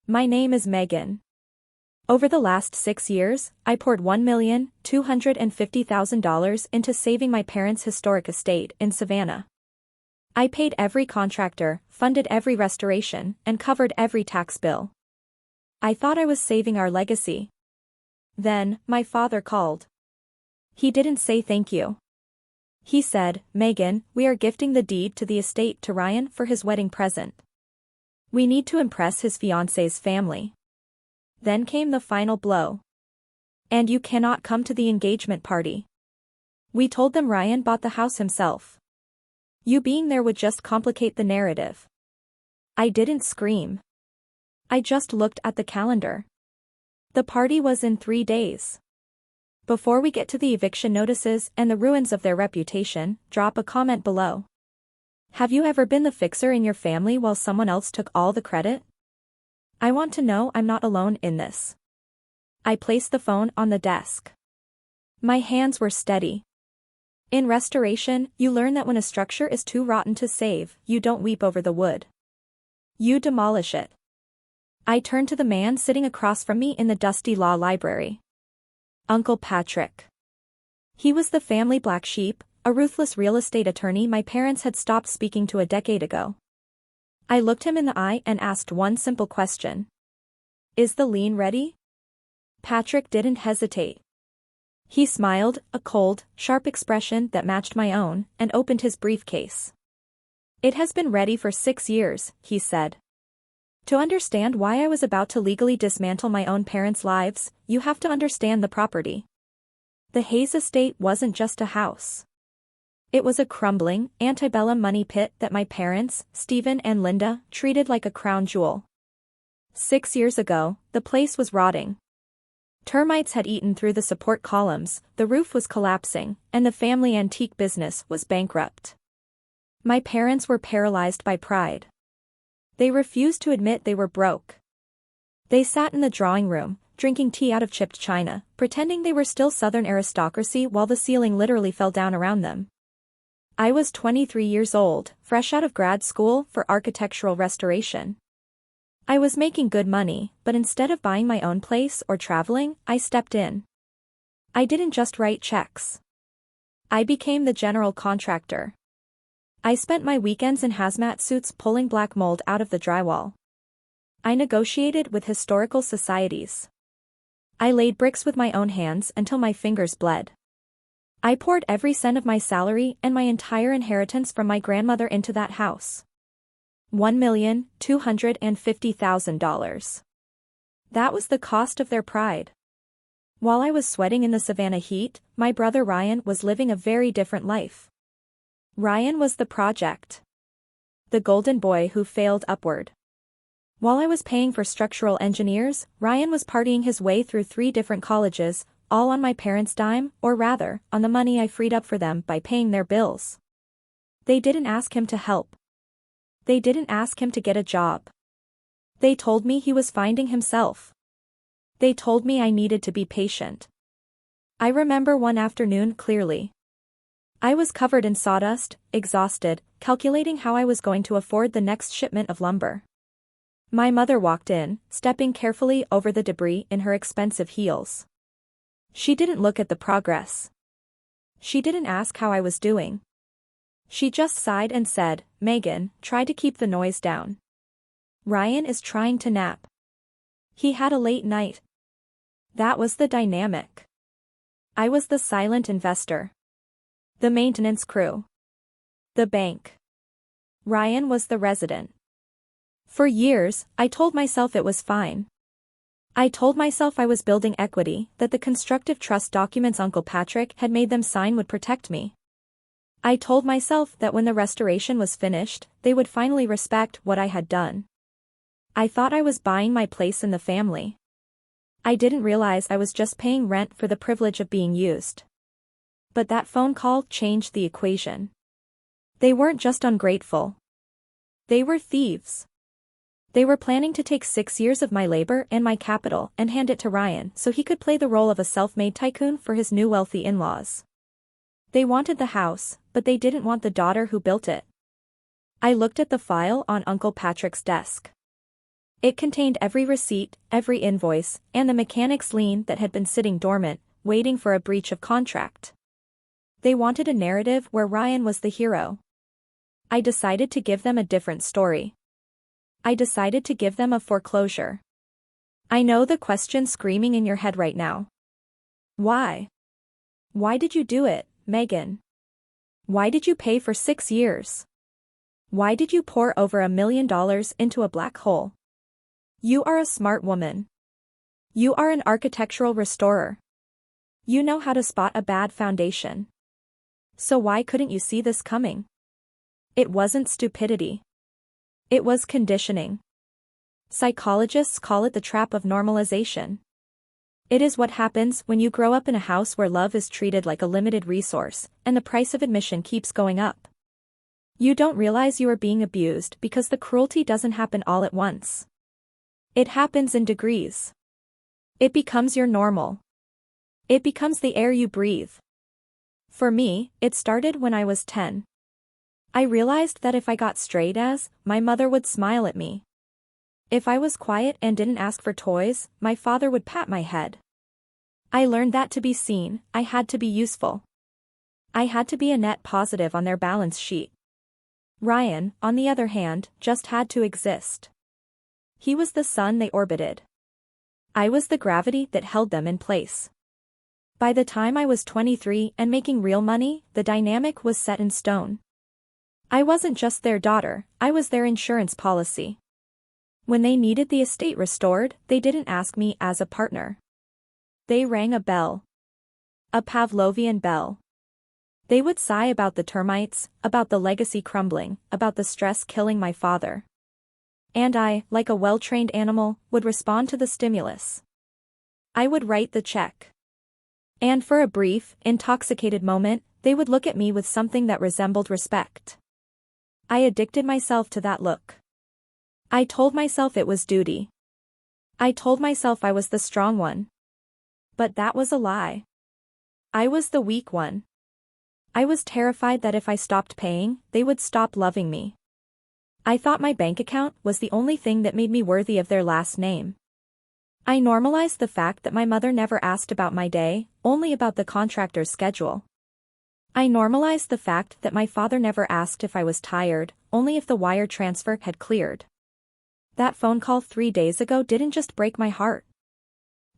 My name is Megan. Over the last 6 years, I poured $1,250,000 into saving my parents' historic estate in Savannah. I paid every contractor, funded every restoration, and covered every tax bill. I thought I was saving our legacy. Then, my father called. He didn't say thank you. He said, "Megan, we are gifting the deed to the estate to Ryan for his wedding present. We need to impress his fiancé's family." Then came the final blow. "And you cannot come to the engagement party." We told them Ryan bought the house himself. You being there would just complicate the narrative. I didn't scream. I just looked at the calendar. The party was in 3 days. Before we get to the eviction notices and the ruins of their reputation, drop a comment below. Have you ever been the fixer in your family while someone else took all the credit? I want to know I'm not alone in this. I placed the phone on the desk. My hands were steady. In restoration, you learn that when a structure is too rotten to save, you don't weep over the wood. You demolish it. I turned to the man sitting across from me in the dusty law library. Uncle Patrick. He was the family black sheep, a ruthless real estate attorney my parents had stopped speaking to a decade ago. I looked him in the eye and asked one simple question. Is the lien ready? Patrick didn't hesitate. He smiled, a cold, sharp expression that matched my own, and opened his briefcase. It has been ready for 6 years, he said. To understand why I was about to legally dismantle my own parents' lives, you have to understand the property. The Hayes estate wasn't just a house. It was a crumbling, antebellum money pit that my parents, Stephen and Linda, treated like a crown jewel. 6 years ago, the place was rotting. Termites had eaten through the support columns, the roof was collapsing, and the family antique business was bankrupt. My parents were paralyzed by pride. They refused to admit they were broke. They sat in the drawing room, drinking tea out of chipped china, pretending they were still Southern aristocracy while the ceiling literally fell down around them. I was 23 years old, fresh out of grad school for architectural restoration. I was making good money, but instead of buying my own place or traveling, I stepped in. I didn't just write checks. I became the general contractor. I spent my weekends in hazmat suits pulling black mold out of the drywall. I negotiated with historical societies. I laid bricks with my own hands until my fingers bled. I poured every cent of my salary and my entire inheritance from my grandmother into that house. $1,250,000. That was the cost of their pride. While I was sweating in the Savannah heat, my brother Ryan was living a very different life. Ryan was the project. The golden boy who failed upward. While I was paying for structural engineers, Ryan was partying his way through 3 different colleges, all on my parents' dime, or rather, on the money I freed up for them by paying their bills. They didn't ask him to help. They didn't ask him to get a job. They told me he was finding himself. They told me I needed to be patient. I remember one afternoon clearly. I was covered in sawdust, exhausted, calculating how I was going to afford the next shipment of lumber. My mother walked in, stepping carefully over the debris in her expensive heels. She didn't look at the progress. She didn't ask how I was doing. She just sighed and said, "Megan, try to keep the noise down. Ryan is trying to nap. He had a late night." That was the dynamic. I was the silent investor. The maintenance crew. The bank. Ryan was the resident. For years, I told myself it was fine. I told myself I was building equity, that the constructive trust documents Uncle Patrick had made them sign would protect me. I told myself that when the restoration was finished, they would finally respect what I had done. I thought I was buying my place in the family. I didn't realize I was just paying rent for the privilege of being used. But that phone call changed the equation. They weren't just ungrateful. They were thieves. They were planning to take 6 years of my labor and my capital and hand it to Ryan so he could play the role of a self-made tycoon for his new wealthy in-laws. They wanted the house, but they didn't want the daughter who built it. I looked at the file on Uncle Patrick's desk. It contained every receipt, every invoice, and the mechanic's lien that had been sitting dormant, waiting for a breach of contract. They wanted a narrative where Ryan was the hero. I decided to give them a different story. I decided to give them a foreclosure. I know the question screaming in your head right now. Why? Why did you do it, Megan? Why did you pay for 6 years? Why did you pour over $1 million into a black hole? You are a smart woman. You are an architectural restorer. You know how to spot a bad foundation. So why couldn't you see this coming? It wasn't stupidity. It was conditioning. Psychologists call it the trap of normalization. It is what happens when you grow up in a house where love is treated like a limited resource, and the price of admission keeps going up. You don't realize you are being abused because the cruelty doesn't happen all at once. It happens in degrees. It becomes your normal. It becomes the air you breathe. For me, it started when I was 10. I realized that if I got straight A's, my mother would smile at me. If I was quiet and didn't ask for toys, my father would pat my head. I learned that to be seen, I had to be useful. I had to be a net positive on their balance sheet. Ryan, on the other hand, just had to exist. He was the sun they orbited. I was the gravity that held them in place. By the time I was 23 and making real money, the dynamic was set in stone. I wasn't just their daughter, I was their insurance policy. When they needed the estate restored, they didn't ask me as a partner. They rang a bell. A Pavlovian bell. They would sigh about the termites, about the legacy crumbling, about the stress killing my father. And I, like a well-trained animal, would respond to the stimulus. I would write the check. And for a brief, intoxicated moment, they would look at me with something that resembled respect. I addicted myself to that look. I told myself it was duty. I told myself I was the strong one. But that was a lie. I was the weak one. I was terrified that if I stopped paying, they would stop loving me. I thought my bank account was the only thing that made me worthy of their last name. I normalized the fact that my mother never asked about my day, only about the contractor's schedule. I normalized the fact that my father never asked if I was tired, only if the wire transfer had cleared. That phone call 3 days ago didn't just break my heart.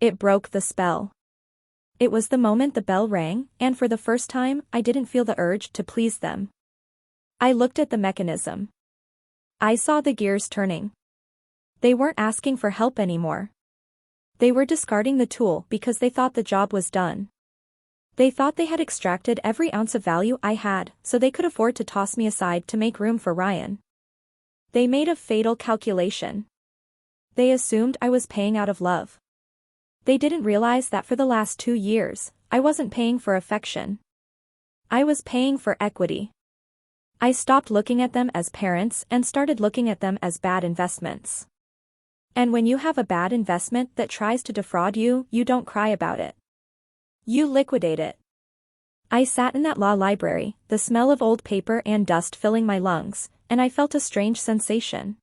It broke the spell. It was the moment the bell rang, and for the first time, I didn't feel the urge to please them. I looked at the mechanism. I saw the gears turning. They weren't asking for help anymore. They were discarding the tool because they thought the job was done. They thought they had extracted every ounce of value I had, so they could afford to toss me aside to make room for Ryan. They made a fatal calculation. They assumed I was paying out of love. They didn't realize that for the last 2 years, I wasn't paying for affection. I was paying for equity. I stopped looking at them as parents and started looking at them as bad investments. And when you have a bad investment that tries to defraud you, you don't cry about it. You liquidate it. I sat in that law library, the smell of old paper and dust filling my lungs, and I felt a strange sensation.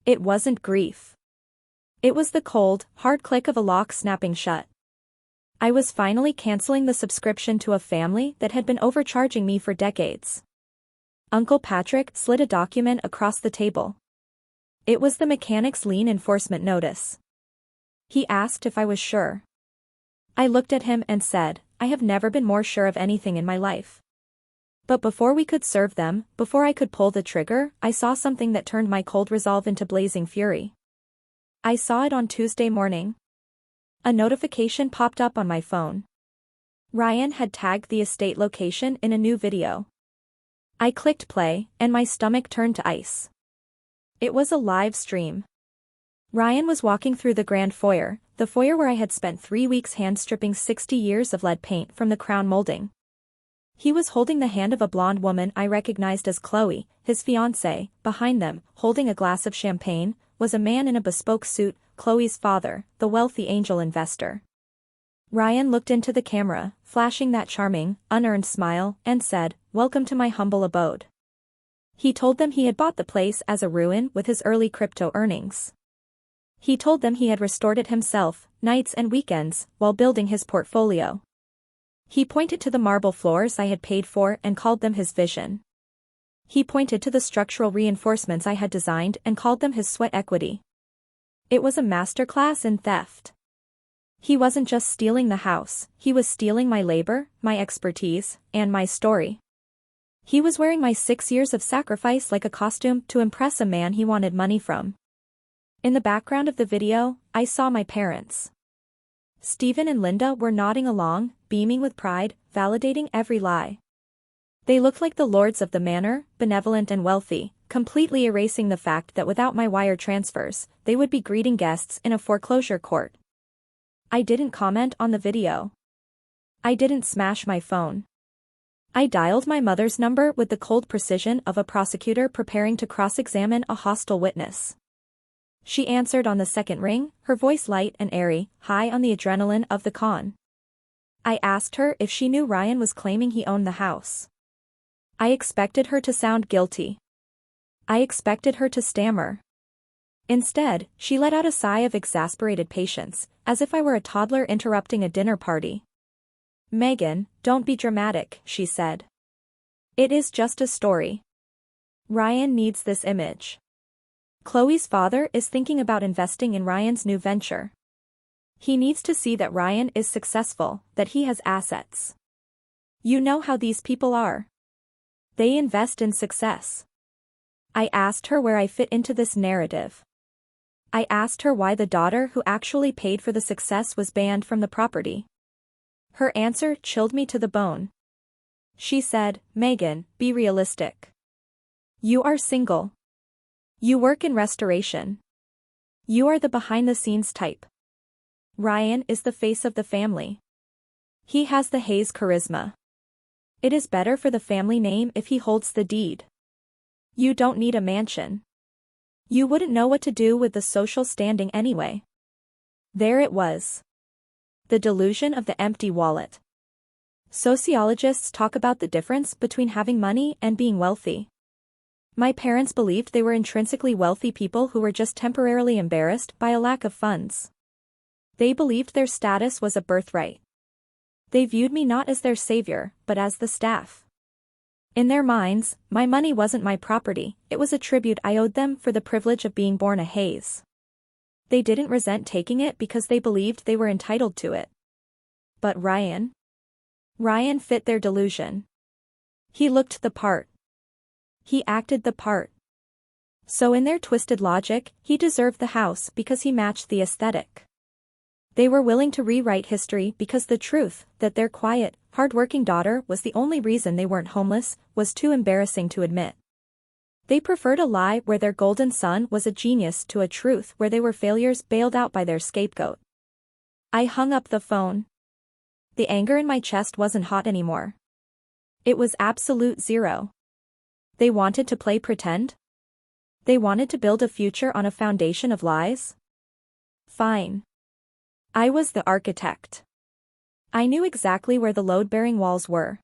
It wasn't grief. It was the cold, hard click of a lock snapping shut. I was finally canceling the subscription to a family that had been overcharging me for decades. Uncle Patrick slid a document across the table. It was the mechanic's lien enforcement notice. He asked if I was sure. I looked at him and said, I have never been more sure of anything in my life. But before we could serve them, before I could pull the trigger, I saw something that turned my cold resolve into blazing fury. I saw it on Tuesday morning. A notification popped up on my phone. Ryan had tagged the estate location in a new video. I clicked play, and my stomach turned to ice. It was a live stream. Ryan was walking through the grand foyer, the foyer where I had spent 3 weeks hand-stripping 60 years of lead paint from the crown molding. He was holding the hand of a blonde woman I recognized as Chloe, his fiancée. Behind them, holding a glass of champagne, was a man in a bespoke suit, Chloe's father, the wealthy angel investor. Ryan looked into the camera, flashing that charming, unearned smile, and said, "Welcome to my humble abode." He told them he had bought the place as a ruin with his early crypto earnings. He told them he had restored it himself, nights and weekends, while building his portfolio. He pointed to the marble floors I had paid for and called them his vision. He pointed to the structural reinforcements I had designed and called them his sweat equity. It was a masterclass in theft. He wasn't just stealing the house, he was stealing my labor, my expertise, and my story. He was wearing my 6 years of sacrifice like a costume to impress a man he wanted money from. In the background of the video, I saw my parents. Stephen and Linda were nodding along, beaming with pride, validating every lie. They looked like the lords of the manor, benevolent and wealthy, completely erasing the fact that without my wire transfers, they would be greeting guests in a foreclosure court. I didn't comment on the video. I didn't smash my phone. I dialed my mother's number with the cold precision of a prosecutor preparing to cross-examine a hostile witness. She answered on the second ring, her voice light and airy, high on the adrenaline of the con. I asked her if she knew Ryan was claiming he owned the house. I expected her to sound guilty. I expected her to stammer. Instead, she let out a sigh of exasperated patience, as if I were a toddler interrupting a dinner party. "Megan, don't be dramatic," she said. "It is just a story. Ryan needs this image. Chloe's father is thinking about investing in Ryan's new venture. He needs to see that Ryan is successful, that he has assets. You know how these people are. They invest in success." I asked her where I fit into this narrative. I asked her why the daughter who actually paid for the success was banned from the property. Her answer chilled me to the bone. She said, "Megan, be realistic. You are single. You work in restoration. You are the behind-the-scenes type. Ryan is the face of the family. He has the Hayes charisma. It is better for the family name if he holds the deed. You don't need a mansion. You wouldn't know what to do with the social standing anyway." There it was. The delusion of the empty wallet. Sociologists talk about the difference between having money and being wealthy. My parents believed they were intrinsically wealthy people who were just temporarily embarrassed by a lack of funds. They believed their status was a birthright. They viewed me not as their savior, but as the staff. In their minds, my money wasn't my property, it was a tribute I owed them for the privilege of being born a Hayes. They didn't resent taking it because they believed they were entitled to it. But Ryan? Ryan fit their delusion. He looked the part. He acted the part. So in their twisted logic, he deserved the house because he matched the aesthetic. They were willing to rewrite history because the truth, that their quiet, hard-working daughter was the only reason they weren't homeless, was too embarrassing to admit. They preferred a lie where their golden son was a genius to a truth where they were failures bailed out by their scapegoat. I hung up the phone. The anger in my chest wasn't hot anymore. It was absolute zero. They wanted to play pretend? They wanted to build a future on a foundation of lies? Fine. I was the architect. I knew exactly where the load-bearing walls were.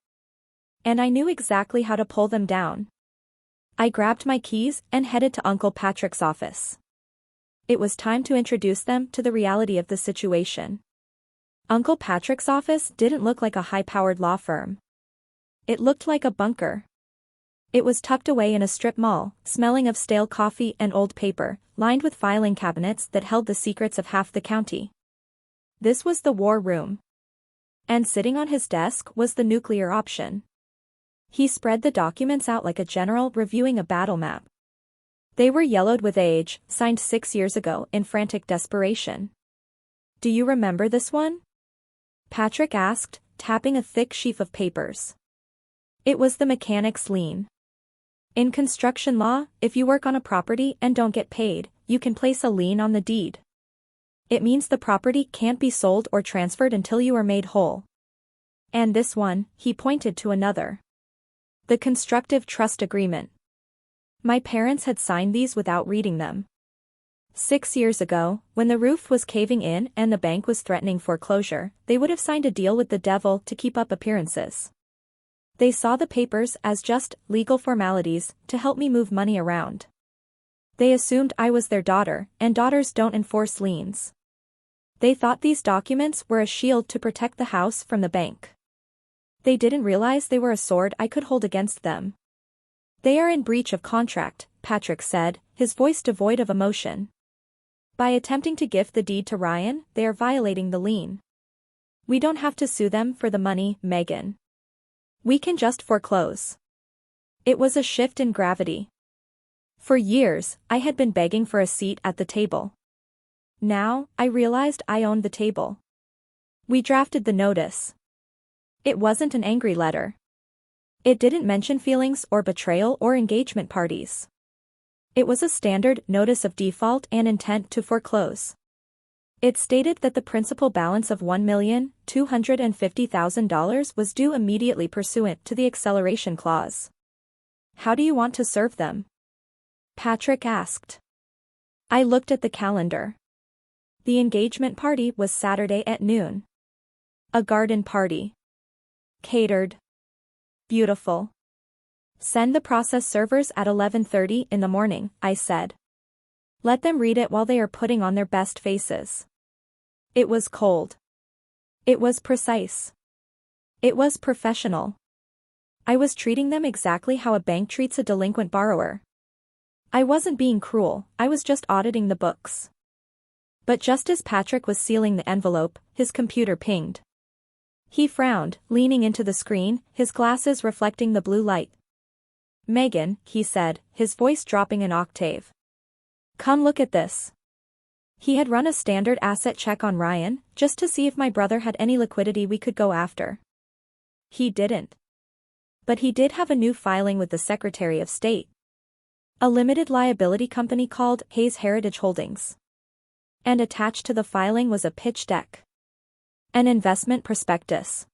And I knew exactly how to pull them down. I grabbed my keys and headed to Uncle Patrick's office. It was time to introduce them to the reality of the situation. Uncle Patrick's office didn't look like a high-powered law firm. It looked like a bunker. It was tucked away in a strip mall, smelling of stale coffee and old paper, lined with filing cabinets that held the secrets of half the county. This was the war room. And sitting on his desk was the nuclear option. He spread the documents out like a general reviewing a battle map. They were yellowed with age, signed 6 years ago in frantic desperation. "Do you remember this one?" Patrick asked, tapping a thick sheaf of papers. It was the mechanic's lien. In construction law, if you work on a property and don't get paid, you can place a lien on the deed. It means the property can't be sold or transferred until you are made whole. And this one, he pointed to another. The constructive trust agreement. My parents had signed these without reading them. 6 years ago, when the roof was caving in and the bank was threatening foreclosure, they would have signed a deal with the devil to keep up appearances. They saw the papers as just legal formalities to help me move money around. They assumed I was their daughter, and daughters don't enforce liens. They thought these documents were a shield to protect the house from the bank. They didn't realize they were a sword I could hold against them. They are in breach of contract, Patrick said, his voice devoid of emotion. By attempting to gift the deed to Ryan, they are violating the lien. We don't have to sue them for the money, Megan. We can just foreclose. It was a shift in gravity. For years, I had been begging for a seat at the table. Now, I realized I owned the table. We drafted the notice. It wasn't an angry letter. It didn't mention feelings or betrayal or engagement parties. It was a standard notice of default and intent to foreclose. It stated that the principal balance of $1,250,000 was due immediately pursuant to the acceleration clause. How do you want to serve them? Patrick asked. I looked at the calendar. The engagement party was Saturday at noon. A garden party. Catered. Beautiful. Send the process servers at 11:30 in the morning, I said. Let them read it while they are putting on their best faces. It was cold. It was precise. It was professional. I was treating them exactly how a bank treats a delinquent borrower. I wasn't being cruel, I was just auditing the books. But just as Patrick was sealing the envelope, his computer pinged. He frowned, leaning into the screen, his glasses reflecting the blue light. Megan, he said, his voice dropping an octave. Come look at this. He had run a standard asset check on Ryan, just to see if my brother had any liquidity we could go after. He didn't. But he did have a new filing with the Secretary of State. A limited liability company called Hayes Heritage Holdings. And attached to the filing was a pitch deck. An investment prospectus.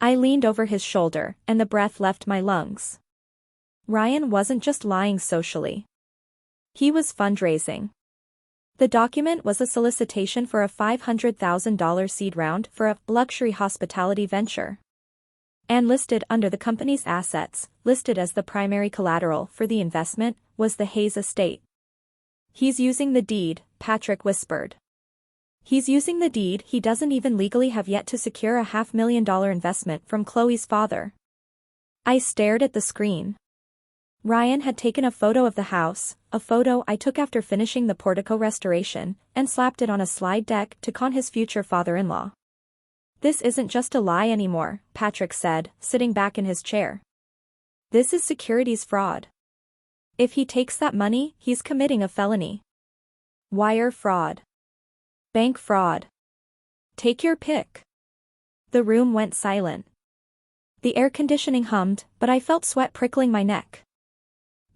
I leaned over his shoulder, and the breath left my lungs. Ryan wasn't just lying socially. He was fundraising. The document was a solicitation for a $500,000 seed round for a luxury hospitality venture. And listed under the company's assets, listed as the primary collateral for the investment, was the Hayes estate. He's using the deed, Patrick whispered. He's using the deed he doesn't even legally have yet to secure a $500,000 investment from Chloe's father. I stared at the screen. Ryan had taken a photo of the house, a photo I took after finishing the portico restoration, and slapped it on a slide deck to con his future father-in-law. This isn't just a lie anymore, Patrick said, sitting back in his chair. This is securities fraud. If he takes that money, he's committing a felony. Wire fraud. Bank fraud. Take your pick. The room went silent. The air conditioning hummed, but I felt sweat prickling my neck.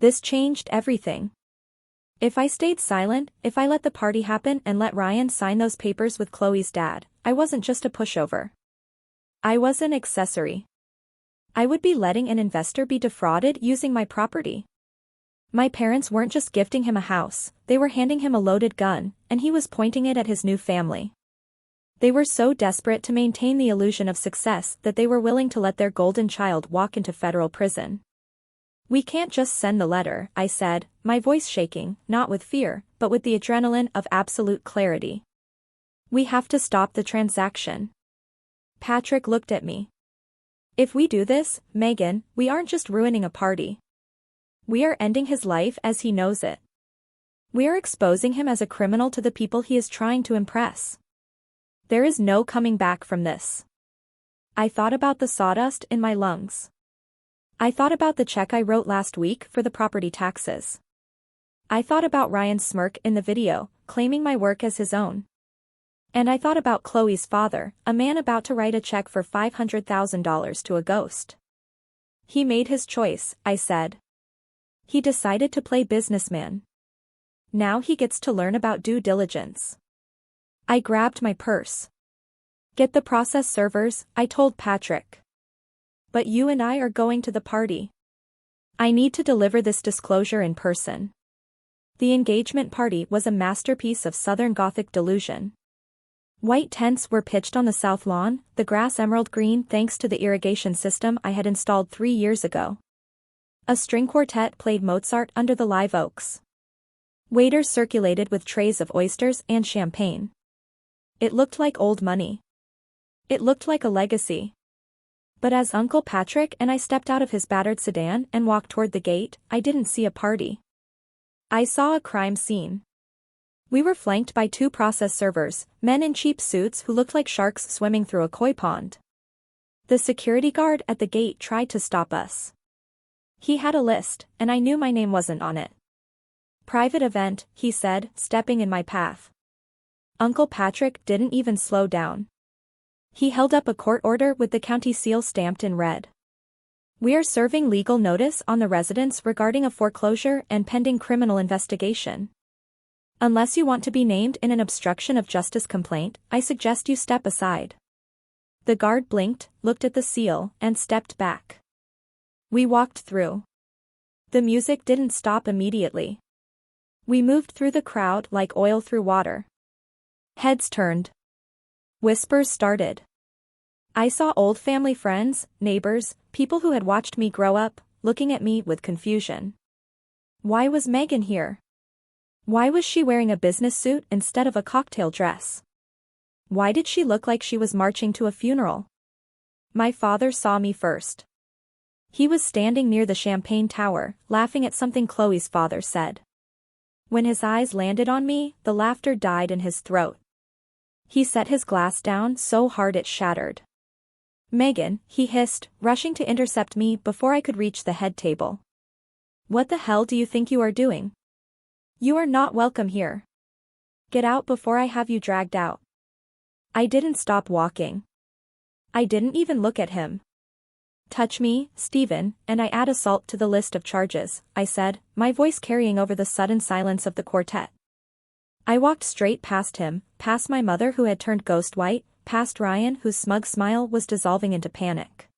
This changed everything. If I stayed silent, if I let the party happen and let Ryan sign those papers with Chloe's dad, I wasn't just a pushover. I was an accessory. I would be letting an investor be defrauded using my property. My parents weren't just gifting him a house, they were handing him a loaded gun, and he was pointing it at his new family. They were so desperate to maintain the illusion of success that they were willing to let their golden child walk into federal prison. We can't just send the letter, I said, my voice shaking, not with fear, but with the adrenaline of absolute clarity. We have to stop the transaction. Patrick looked at me. If we do this, Megan, we aren't just ruining a party. We are ending his life as he knows it. We are exposing him as a criminal to the people he is trying to impress. There is no coming back from this. I thought about the sawdust in my lungs. I thought about the check I wrote last week for the property taxes. I thought about Ryan's smirk in the video, claiming my work as his own. And I thought about Chloe's father, a man about to write a check for $500,000 to a ghost. He made his choice, I said. He decided to play businessman. Now he gets to learn about due diligence. I grabbed my purse. Get the process servers, I told Patrick. But you and I are going to the party. I need to deliver this disclosure in person. The engagement party was a masterpiece of Southern Gothic delusion. White tents were pitched on the south lawn, the grass emerald green thanks to the irrigation system I had installed 3 years ago. A string quartet played Mozart under the live oaks. Waiters circulated with trays of oysters and champagne. It looked like old money. It looked like a legacy. But as Uncle Patrick and I stepped out of his battered sedan and walked toward the gate, I didn't see a party. I saw a crime scene. We were flanked by two process servers, men in cheap suits who looked like sharks swimming through a koi pond. The security guard at the gate tried to stop us. He had a list, and I knew my name wasn't on it. Private event, he said, stepping in my path. Uncle Patrick didn't even slow down. He held up a court order with the county seal stamped in red. We are serving legal notice on the residence regarding a foreclosure and pending criminal investigation. Unless you want to be named in an obstruction of justice complaint, I suggest you step aside. The guard blinked, looked at the seal, and stepped back. We walked through. The music didn't stop immediately. We moved through the crowd like oil through water. Heads turned. Whispers started. I saw old family friends, neighbors, people who had watched me grow up, looking at me with confusion. Why was Megan here? Why was she wearing a business suit instead of a cocktail dress? Why did she look like she was marching to a funeral? My father saw me first. He was standing near the champagne tower, laughing at something Chloe's father said. When his eyes landed on me, the laughter died in his throat. He set his glass down so hard it shattered. Megan, he hissed, rushing to intercept me before I could reach the head table. What the hell do you think you are doing? You are not welcome here. Get out before I have you dragged out. I didn't stop walking. I didn't even look at him. Touch me, Stephen, and I add assault to the list of charges, I said, my voice carrying over the sudden silence of the quartet. I walked straight past him, past my mother who had turned ghost white, past Ryan whose smug smile was dissolving into panic.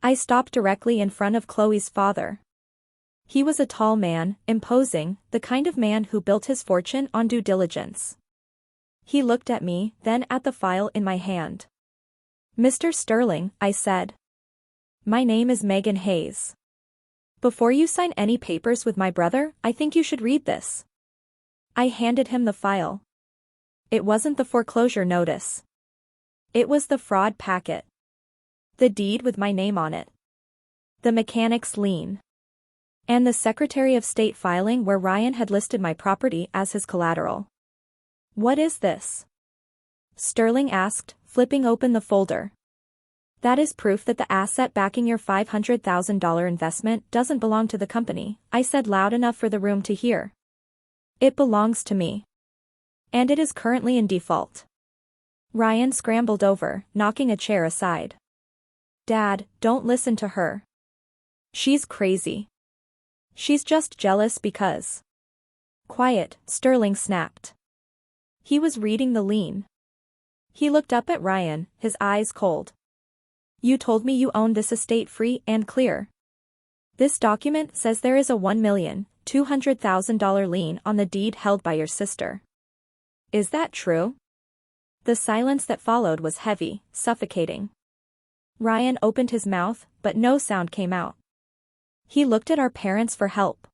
I stopped directly in front of Chloe's father. He was a tall man, imposing, the kind of man who built his fortune on due diligence. He looked at me, then at the file in my hand. Mr. Sterling, I said. My name is Megan Hayes. Before you sign any papers with my brother, I think you should read this. I handed him the file. It wasn't the foreclosure notice. It was the fraud packet. The deed with my name on it. The mechanic's lien. And the Secretary of State filing where Ryan had listed my property as his collateral. What is this? Sterling asked, flipping open the folder. That is proof that the asset backing your $500,000 investment doesn't belong to the company, I said loud enough for the room to hear. It belongs to me. And it is currently in default. Ryan scrambled over, knocking a chair aside. Dad, don't listen to her. She's crazy. She's just jealous because. Quiet, Sterling snapped. He was reading the lien. He looked up at Ryan, his eyes cold. You told me you own this estate free and clear. This document says there is a $1,200,000 lien on the deed held by your sister. Is that true? The silence that followed was heavy, suffocating. Ryan opened his mouth, but no sound came out. He looked at our parents for help.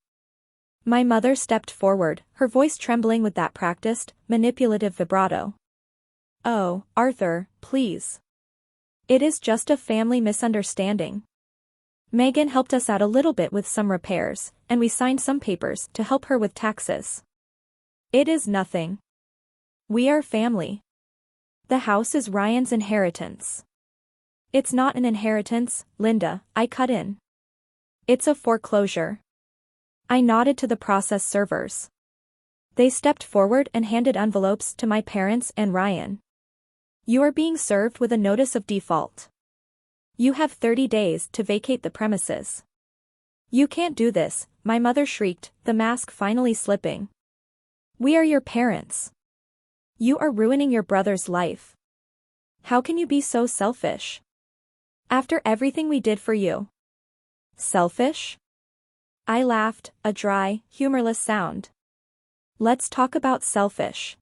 My mother stepped forward, her voice trembling with that practiced, manipulative vibrato. Oh, Arthur, please. It is just a family misunderstanding. Megan helped us out a little bit with some repairs, and we signed some papers to help her with taxes. It is nothing. We are family. The house is Ryan's inheritance. It's not an inheritance, Linda, I cut in. It's a foreclosure. I nodded to the process servers. They stepped forward and handed envelopes to my parents and Ryan. You are being served with a notice of default. You have 30 days to vacate the premises. You can't do this, my mother shrieked, the mask finally slipping. We are your parents. You are ruining your brother's life. How can you be so selfish? After everything we did for you. Selfish? I laughed, a dry, humorless sound. Let's talk about selfish.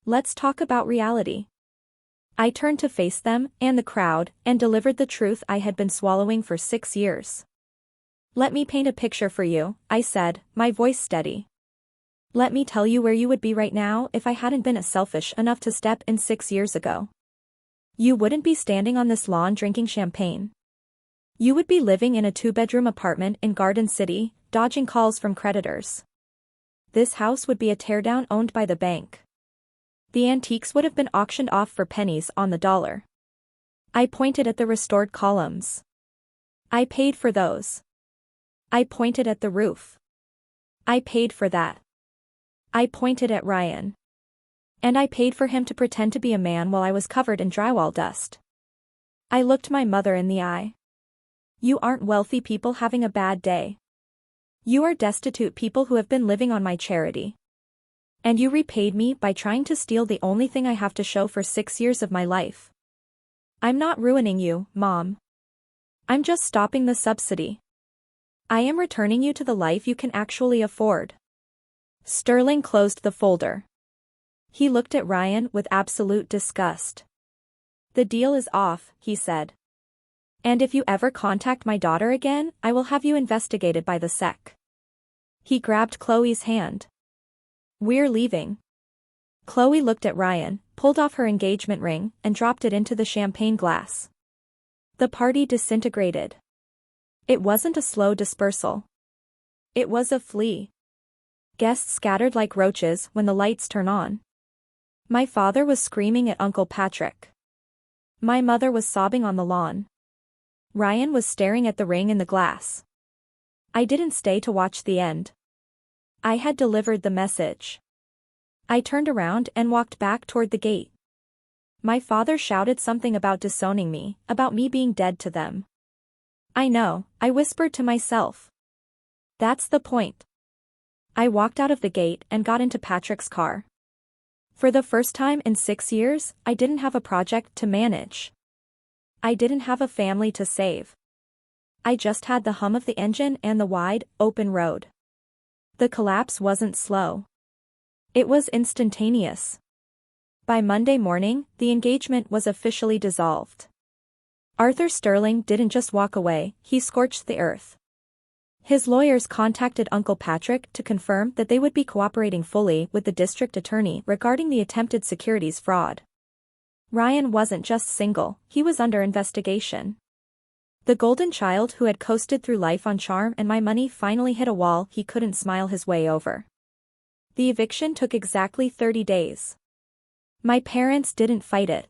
Let's talk about reality. I turned to face them and the crowd and delivered the truth I had been swallowing for 6 years. Let me paint a picture for you, I said, my voice steady. Let me tell you where you would be right now if I hadn't been selfish enough to step in 6 years ago. You wouldn't be standing on this lawn drinking champagne. You would be living in a 2-bedroom apartment in Garden City, dodging calls from creditors. This house would be a teardown owned by the bank. The antiques would have been auctioned off for pennies on the dollar. I pointed at the restored columns. I paid for those. I pointed at the roof. I paid for that. I pointed at Ryan. And I paid for him to pretend to be a man while I was covered in drywall dust. I looked my mother in the eye. You aren't wealthy people having a bad day. You are destitute people who have been living on my charity. And you repaid me by trying to steal the only thing I have to show for 6 years of my life. I'm not ruining you, Mom. I'm just stopping the subsidy. I am returning you to the life you can actually afford. Sterling closed the folder. He looked at Ryan with absolute disgust. The deal is off, he said. And if you ever contact my daughter again, I will have you investigated by the SEC. He grabbed Chloe's hand. We're leaving. Chloe looked at Ryan, pulled off her engagement ring, and dropped it into the champagne glass. The party disintegrated. It wasn't a slow dispersal. It was a flee. Guests scattered like roaches when the lights turn on. My father was screaming at Uncle Patrick. My mother was sobbing on the lawn. Ryan was staring at the ring in the glass. I didn't stay to watch the end. I had delivered the message. I turned around and walked back toward the gate. My father shouted something about disowning me, about me being dead to them. I know, I whispered to myself. That's the point. I walked out of the gate and got into Patrick's car. For the first time in 6 years, I didn't have a project to manage. I didn't have a family to save. I just had the hum of the engine and the wide, open road. The collapse wasn't slow. It was instantaneous. By Monday morning, the engagement was officially dissolved. Arthur Sterling didn't just walk away, he scorched the earth. His lawyers contacted Uncle Patrick to confirm that they would be cooperating fully with the district attorney regarding the attempted securities fraud. Ryan wasn't just single, he was under investigation. The golden child who had coasted through life on charm and my money finally hit a wall he couldn't smile his way over. The eviction took exactly 30 days. My parents didn't fight it.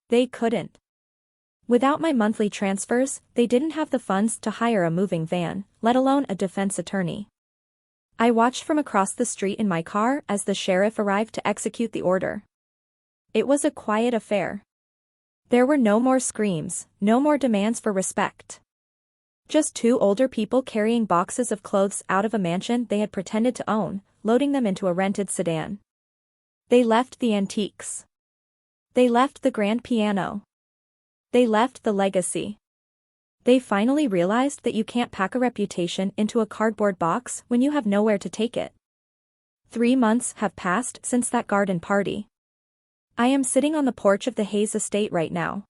They couldn't. Without my monthly transfers, they didn't have the funds to hire a moving van, let alone a defense attorney. I watched from across the street in my car as the sheriff arrived to execute the order. It was a quiet affair. There were no more screams, no more demands for respect. Just 2 older people carrying boxes of clothes out of a mansion they had pretended to own, loading them into a rented sedan. They left the antiques. They left the grand piano. They left the legacy. They finally realized that you can't pack a reputation into a cardboard box when you have nowhere to take it. 3 months have passed since that garden party. I am sitting on the porch of the Hayes estate right now.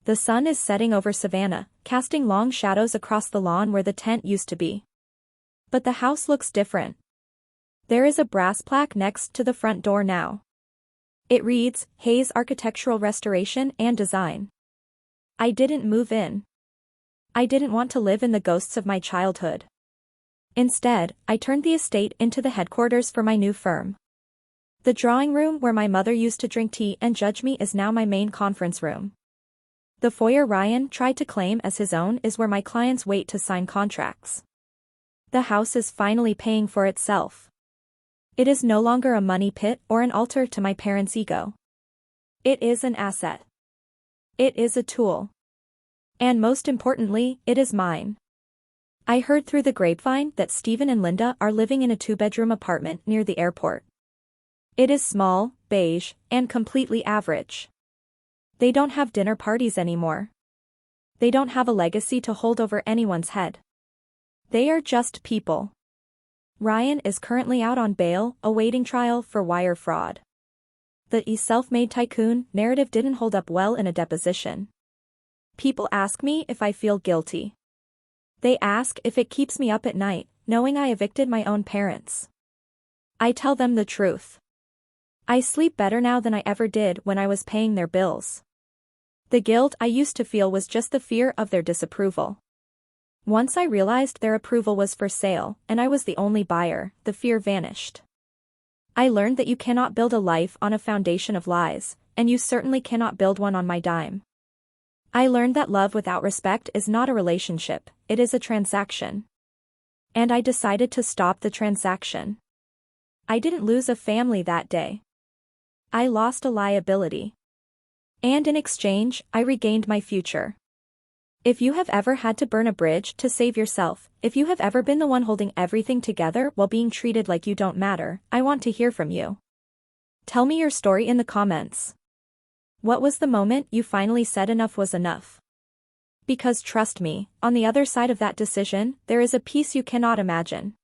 The sun is setting over Savannah, casting long shadows across the lawn where the tent used to be. But the house looks different. There is a brass plaque next to the front door now. It reads, Hayes Architectural Restoration and Design. I didn't move in. I didn't want to live in the ghosts of my childhood. Instead, I turned the estate into the headquarters for my new firm. The drawing room where my mother used to drink tea and judge me is now my main conference room. The foyer Ryan tried to claim as his own is where my clients wait to sign contracts. The house is finally paying for itself. It is no longer a money pit or an altar to my parents' ego. It is an asset. It is a tool. And most importantly, it is mine. I heard through the grapevine that Stephen and Linda are living in a 2-bedroom apartment near the airport. It is small, beige, and completely average. They don't have dinner parties anymore. They don't have a legacy to hold over anyone's head. They are just people. Ryan is currently out on bail, awaiting trial for wire fraud. The self-made tycoon narrative didn't hold up well in a deposition. People ask me if I feel guilty. They ask if it keeps me up at night, knowing I evicted my own parents. I tell them the truth. I sleep better now than I ever did when I was paying their bills. The guilt I used to feel was just the fear of their disapproval. Once I realized their approval was for sale, and I was the only buyer, the fear vanished. I learned that you cannot build a life on a foundation of lies, and you certainly cannot build one on my dime. I learned that love without respect is not a relationship, it is a transaction. And I decided to stop the transaction. I didn't lose a family that day. I lost a liability. And in exchange, I regained my future. If you have ever had to burn a bridge to save yourself, if you have ever been the one holding everything together while being treated like you don't matter, I want to hear from you. Tell me your story in the comments. What was the moment you finally said enough was enough? Because trust me, on the other side of that decision, there is a peace you cannot imagine.